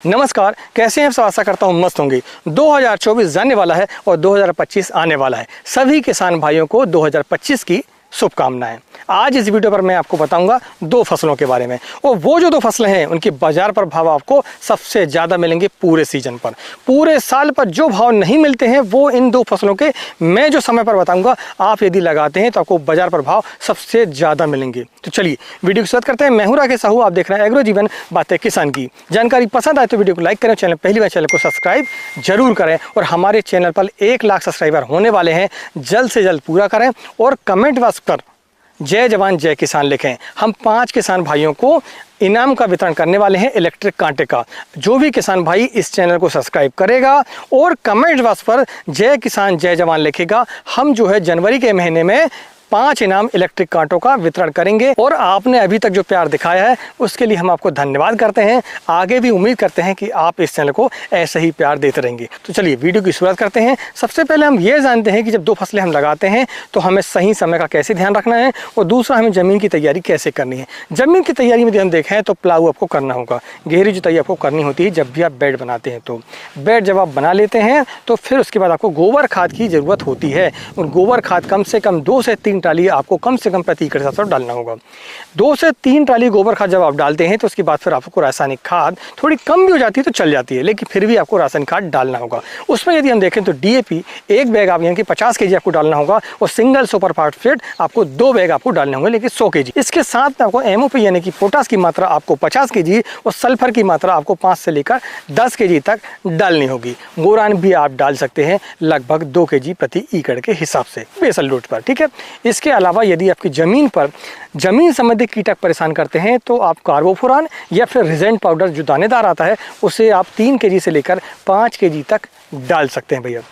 नमस्कार, कैसे हैं आप सब। आशा करता हूँ मस्त होंगे। 2024 जाने वाला है और 2025 आने वाला है। सभी किसान भाइयों को 2025 की शुभकामनाएं। आज इस वीडियो पर मैं आपको बताऊंगा दो फसलों के बारे में, और वो जो दो फसलें हैं उनके बाजार पर भाव आपको सबसे ज़्यादा मिलेंगे पूरे सीजन पर। पूरे साल पर जो भाव नहीं मिलते हैं वो इन दो फसलों के मैं जो समय पर बताऊंगा, आप यदि लगाते हैं तो आपको बाजार पर भाव सबसे ज़्यादा मिलेंगे। तो चलिए वीडियो की शुरुआत करते हैं। मैं हूं राकेश साहू, आप देख रहे हैं एग्रो जीवन बातें किसान की। जानकारी पसंद आए तो वीडियो को लाइक करें, चैनल पहली बार चैनल को सब्सक्राइब जरूर करें, और हमारे चैनल पर 1 लाख सब्सक्राइबर होने वाले हैं, जल्द से जल्द पूरा करें। और कमेंट बॉक्स पर जय जवान जय किसान लिखें। हम 5 किसान भाइयों को इनाम का वितरण करने वाले हैं, इलेक्ट्रिक कांटे का। जो भी किसान भाई इस चैनल को सब्सक्राइब करेगा और कमेंट बॉक्स पर जय किसान जय जवान लिखेगा, हम जो है जनवरी के महीने में 5 इनाम इलेक्ट्रिक कांटों का वितरण करेंगे। और आपने अभी तक जो प्यार दिखाया है उसके लिए हम आपको धन्यवाद करते हैं। आगे भी उम्मीद करते हैं कि आप इस चैनल को ऐसे ही प्यार देते रहेंगे। तो चलिए वीडियो की शुरुआत करते हैं। सबसे पहले हम ये जानते हैं कि जब दो फसलें हम लगाते हैं तो हमें सही समय का कैसे ध्यान रखना है, और दूसरा हमें ज़मीन की तैयारी कैसे करनी है। ज़मीन की तैयारी में हम देखें तो प्लाऊ आपको करना होगा, गहरी जुताई आपको करनी होती है जब भी आप बेड बनाते हैं। तो बेड जब आप बना लेते हैं तो फिर उसके बाद आपको गोबर खाद की ज़रूरत होती है, और गोबर खाद कम से कम 2 से 3 ट्राली आपको कम से कम प्रति एकड़ हिसाब से डालना होगा। 2 से 3 ट्राली गोबर खाद जब आप डालते हैं तो उसके बाद फिर आपको रासायनिक खाद थोड़ी कम भी हो जाती है तो चल जाती है, लेकिन फिर भी आपको रासायनिक खाद डालना होगा। उसमें यदि हम देखें तो डीएपी 1 बैग आप यानी कि 50 केजी आपको डालना होगा, और सिंगल सुपर फॉस्फेट आपको 2 बैग आपको डालने होंगे, लेकिन 100 केजी। इसके साथ में आपको एमओपी यानी कि पोटास की मात्रा आपको 50 केजी और सल्फर की मात्रा आपको 5 से लेकर 10 केजी तक डालनी होगी। बोरान भी आप डाल सकते हैं लगभग 2 केजी प्रति एकड़ के हिसाब से बेसल डोज पर, ठीक है। इसके अलावा यदि आपकी जमीन संबंधी कीटक परेशान करते हैं तो आप कार्बोफुरान या फिर रिजेंट पाउडर जो दानेदार आता है उसे आप 3 केजी से लेकर 5 केजी तक डाल सकते हैं भैया।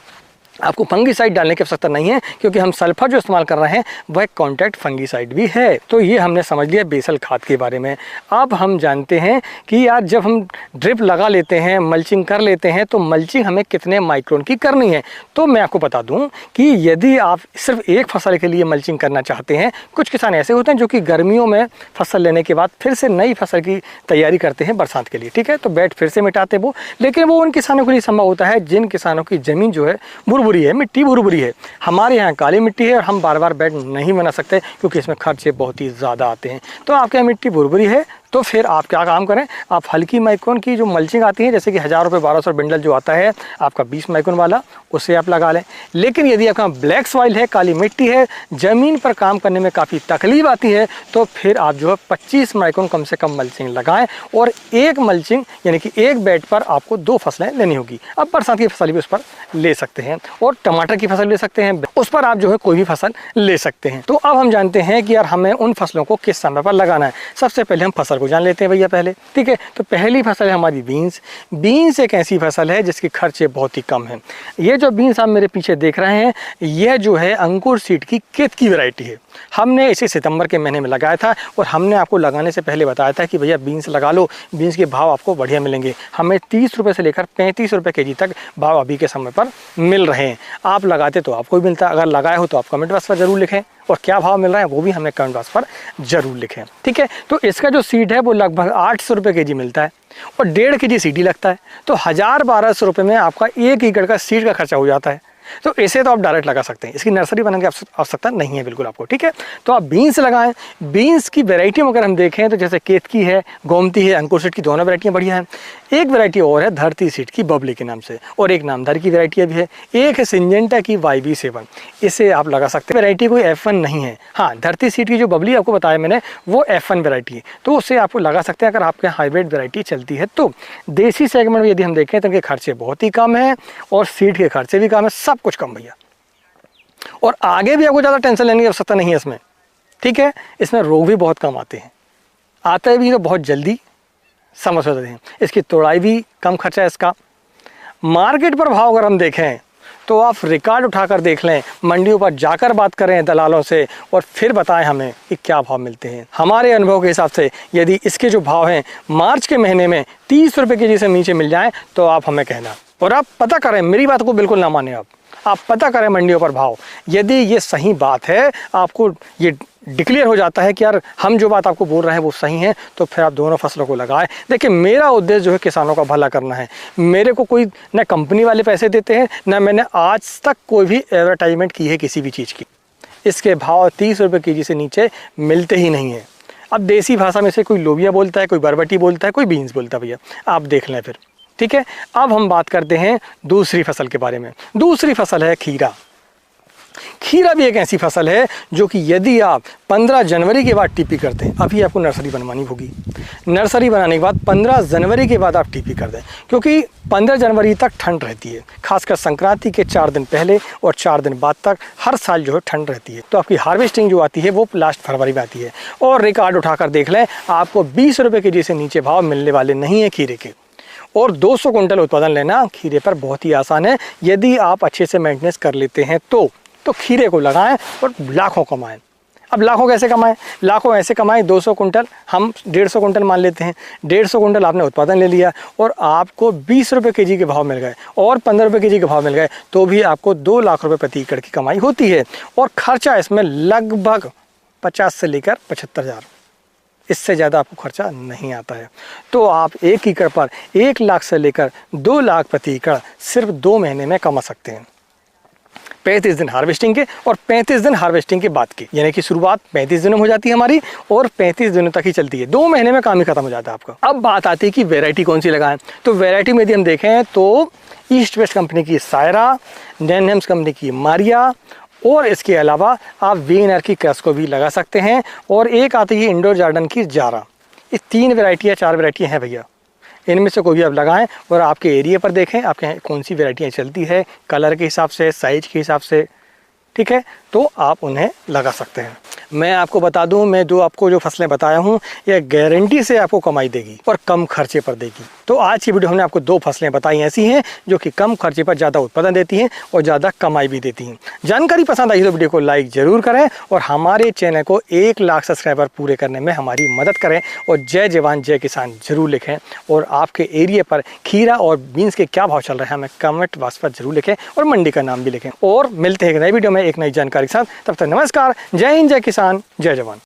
आपको फंगीसाइड डालने की आवश्यकता नहीं है, क्योंकि हम सल्फर जो इस्तेमाल कर रहे हैं वह कॉन्टैक्ट फंगीसाइड भी है। तो ये हमने समझ लिया बेसल खाद के बारे में। अब हम जानते हैं कि यार जब हम ड्रिप लगा लेते हैं, मल्चिंग कर लेते हैं, तो मल्चिंग हमें कितने माइक्रोन की करनी है। तो मैं आपको बता दूं कि यदि आप सिर्फ एक फसल के लिए मल्चिंग करना चाहते हैं, कुछ किसान ऐसे होते हैं जो कि गर्मियों में फसल लेने के बाद फिर से नई फसल की तैयारी करते हैं बरसात के लिए, ठीक है, तो बेड फिर से मिटाते वो। लेकिन वो उन किसानों के लिए संभव होता है जिन किसानों की ज़मीन जो है बुरबुरी है, मिट्टी बुरबुरी है। हमारे यहाँ काली मिट्टी है और हम बार बार बेड नहीं बना सकते क्योंकि इसमें खर्चे बहुत ही ज़्यादा आते हैं। तो आपके यहाँ मिट्टी बुरबुरी है तो फिर आप क्या काम करें, आप हल्की माइक्रोन की जो मल्चिंग आती है, जैसे कि 1000 रुपये 1200 बिंडल जो आता है आपका 20 माइक्रोन वाला, उसे आप लगा लें। लेकिन यदि आपका ब्लैक सॉइल है, काली मिट्टी है, ज़मीन पर काम करने में काफ़ी तकलीफ आती है, तो फिर आप जो है 25 माइक्रोन कम से कम मल्चिंग लगाएं, और एक मल्चिंग यानी कि एक बेड पर आपको 2 फसलें लेनी होगी। अब बरसात की फसल भी उस पर ले सकते हैं, और टमाटर की फसल ले सकते हैं, उस पर आप जो है कोई भी फसल ले सकते हैं। तो अब हम जानते हैं कि यार हमें उन फसलों को किस समय पर लगाना है। सबसे पहले हम फसल को जान लेते हैं भैया पहले, ठीक है। तो पहली फसल है हमारी बीन्स। बीन्स एक ऐसी फसल है जिसके खर्चे बहुत ही कम हैं। ये जो बीन्स आप मेरे पीछे देख रहे हैं, यह जो है अंकुर सीड की केत की वैरायटी है। हमने इसे सितंबर के महीने में लगाया था, और हमने आपको लगाने से पहले बताया था कि भैया बीन्स लगा लो, बीन्स के भाव आपको बढ़िया मिलेंगे। हमें 30 रुपये से लेकर 35 रुपये केजी तक भाव अभी के समय पर मिल रहे हैं। आप लगाते तो आपको भी मिलता, अगर लगाए हो तो आप कमेंट बॉक्स पर जरूर लिखें, और क्या भाव मिल रहा है वो भी हमें कमेंट बॉक्स पर जरूर लिखें, ठीक है। तो इसका जो सीड है वो लगभग 800 रुपये केजी मिलता है, और 1.5 केजी सीड ही लगता है। तो 1000-1200 रुपये में आपका 1 एकड़ का सीड का खर्चा हो जाता है। तो इसे तो आप डायरेक्ट लगा सकते हैं, इसकी नर्सरी बनाने की आवश्यकता नहीं है बिल्कुल आपको, ठीक है। तो आप बीन्स लगाएं। बीन्स की वैरायटी में अगर हम देखें तो जैसे केतकी है, गोमती है, अंकुर सीड की दोनों वैरायटियाँ बढ़िया हैं। एक वैरायटी और है धरती सीड की बबली के नाम से, और एक नामधारी की वैरायटी भी है। एक है सिंजेंटा की YB7, इसे आप लगा सकते हैं। वैरायटी कोई F1 नहीं है। हाँ, धरती सीड की जो बबली आपको बताया मैंने वो F1 वैरायटी है, तो उससे आपको लगा सकते हैं अगर आपके हाइब्रिड वैरायटी चलती है तो। देसी सेगमेंट में यदि हम देखें तो इनके खर्चे बहुत ही कम हैं, और सीड के खर्चे भी कम है, सब कुछ कम भैया। और आगे भी आपको ज़्यादा टेंशन लेने की आवश्यकता नहीं है इसमें, ठीक है। इसमें रोग भी बहुत कम आते हैं, आते भी तो बहुत जल्दी समझ होते हैं। इसकी तोड़ाई भी कम खर्चा है इसका। मार्केट पर भाव अगर हम देखें तो आप रिकॉर्ड उठाकर देख लें, मंडियों पर जाकर बात करें दलालों से, और फिर बताएं हमें कि क्या भाव मिलते हैं। हमारे अनुभव के हिसाब से यदि इसके जो भाव हैं मार्च के महीने में 30 रुपये केजी से नीचे मिल जाएं तो आप हमें कहना, और आप पता करें, मेरी बात को बिल्कुल ना माने, आप पता करें मंडियों पर भाव। यदि ये सही बात है, आपको ये डिक्लेयर हो जाता है कि यार हम जो बात आपको बोल रहे हैं वो सही है, तो फिर आप दोनों फसलों को लगाएं। देखिए, मेरा उद्देश्य जो है किसानों का भला करना है। मेरे को कोई ना कंपनी वाले पैसे देते हैं, ना मैंने आज तक कोई भी एडवर्टाइजमेंट की है किसी भी चीज़ की। इसके भाव 30 रुपये केजी से नीचे मिलते ही नहीं है। अब देसी भाषा में से कोई लोबिया बोलता है, कोई बरबटी बोलता है, कोई बीन्स बोलता है, भैया आप देख लें फिर, ठीक है। अब हम बात करते हैं दूसरी फसल के बारे में। दूसरी फसल है खीरा। खीरा भी एक ऐसी फसल है जो कि यदि आप 15 जनवरी के बाद टीपी करते हैं, अभी आपको नर्सरी बनवानी होगी। नर्सरी बनाने के बाद 15 जनवरी के बाद आप टीपी कर दें, क्योंकि 15 जनवरी तक ठंड रहती है, खासकर संक्रांति के 4 दिन पहले और 4 दिन बाद तक हर साल जो है ठंड रहती है। तो आपकी हार्वेस्टिंग जो आती है वो लास्ट फरवरी में आती है। और रिकॉर्ड उठाकर देख लें, आपको 20 रुपये केजी से नीचे भाव मिलने वाले नहीं हैं खीरे के। और 200 कुंटल उत्पादन लेना खीरे पर बहुत ही आसान है, यदि आप अच्छे से मेंटेनेंस कर लेते हैं तो खीरे को लगाएं और लाखों कमाएं। अब लाखों कैसे कमाएं? लाखों ऐसे कमाएं, 200 कुंटल, हम 150 कुंटल मान लेते हैं। 150 कुंटल आपने उत्पादन ले लिया और आपको 20 रुपये केजी के भाव मिल गए और 15 रुपये केजी के भाव मिल गए, तो भी आपको 2 लाख रुपये प्रति एकड़ की कमाई होती है। और खर्चा इसमें लगभग 50 से लेकर 75,000, इससे ज़्यादा आपको खर्चा नहीं आता है। तो आप 1 एकड़ पर 1 लाख से लेकर 2 लाख प्रति एकड़ सिर्फ 2 महीने में कमा सकते हैं। 35 दिन हार्वेस्टिंग के और 35 दिन हार्वेस्टिंग के बाद के, यानी कि शुरुआत 35 दिनों में हो जाती है हमारी और 35 दिनों तक ही चलती है। 2 महीने में काम ही खत्म हो जाता है आपका। अब बात आती है कि वैरायटी कौन सी लगाएं। तो वैरायटी में यदि हम देखें तो ईस्ट वेस्ट कंपनी की सायरा, डेनहम्स कंपनी की मारिया, और इसके अलावा आप वीएनआर की क्रस को भी लगा सकते हैं। और एक आती है इंडोर गार्डन की जारा। ये 3 वैरायटियाँ 4 वैरायटियाँ हैं भैया, इनमें से कोई भी आप लगाएं और आपके एरिया पर देखें आपके यहाँ कौन सी वैरायटियाँ चलती है, कलर के हिसाब से, साइज के हिसाब से, ठीक है, तो आप उन्हें लगा सकते हैं। मैं आपको बता दूं, मैं जो फसलें बताया हूं, यह गारंटी से आपको कमाई देगी और कम खर्चे पर देगी। तो आज की वीडियो हमने आपको 2 फसलें बताई ऐसी हैं जो कि कम खर्चे पर ज़्यादा उत्पादन देती हैं और ज़्यादा कमाई भी देती हैं। जानकारी पसंद आई तो वीडियो को लाइक ज़रूर करें और हमारे चैनल को 1 लाख सब्सक्राइबर पूरे करने में हमारी मदद करें। और जय जवान जय किसान जरूर लिखें। और आपके एरिया पर खीरा और बीन्स के क्या भाव चल रहे हैं हमें कमेंट बॉक्स पर जरूर लिखें और मंडी का नाम भी लिखें। और मिलते हैं एक नई वीडियो में एक नई जानकारी के साथ। तब तक नमस्कार, जय हिंद, जय किसान, जय जवान।